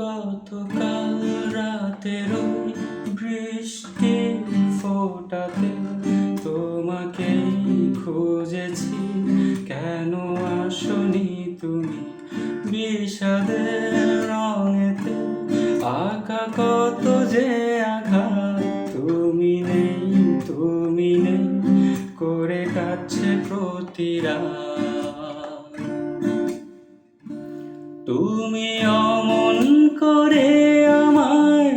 গতকাল রাতের ওই বৃষ্টির ফোঁটাতে তোমাকেই খুঁজেছি, কেন আসনি তুমি বিষাদের রঙেতে? আঁকা কত যে আঘাত, তুমি নেই করে কাটছে প্রতি রাত। তুমি অমন করে আমায়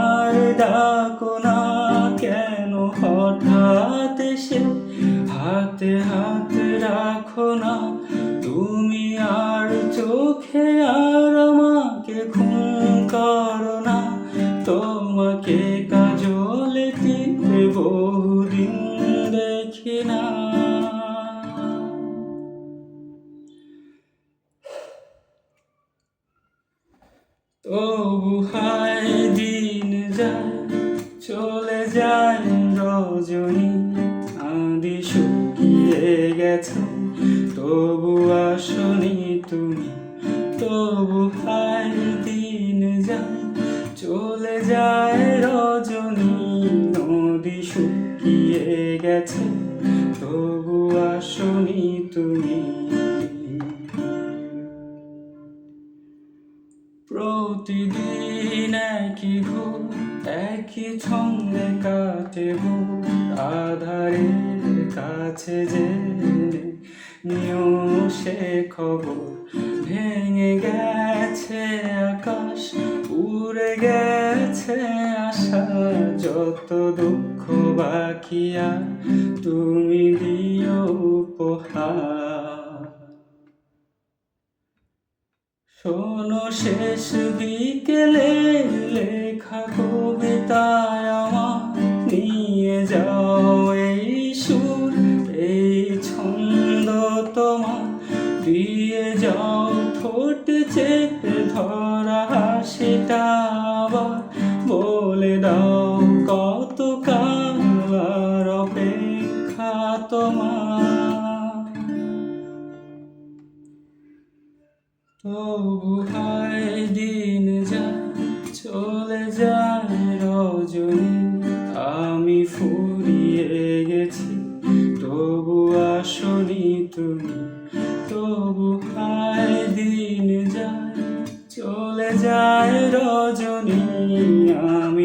আর ডাকো না কেন? হঠাৎ এসে হাতে হাত রাখো না তুমি, আর চোখে আর আমাকে খুন করো না। তোমাকে কাজলে টিপে বহুদিন দেখি না। তবু হায় দিন যায়, চলে যায় রজনী, আঁধি শুকিয়ে গেছে তবু আসনি তুমি। তবু হায় দিন যায়, চলে যায় রজনী, নদী শুকিয়ে গেছে তবু আসনি তুমি। প্রতিদিন একই ঘুম, একই ছন্দে কাটে ভোর, আধারের কাছে জেনে নিও সে খবর। ভেঙে গেছে আকাশ, উড়ে গেছে আশা, যত দুঃখ বাকি আর তুমি দিও উপহার। শোনো শেষ বিকেলে লেখা কবিতায় আমার নিয়ে যাও এই সুর, এই ছন্দ তোমার, দিয়ে যাও ঠোঁট চেপে ধরা হাসিটা আবার, বলে দাও কত কাল আর অপেক্ষা তোমার। তবু হায় দিন যায়, চলে যায় রজনী, আমি ফুরিয়ে গেছি তবু আসনি তুমি। তবু হায় দিন যায়, চলে যায় রজনী, আমি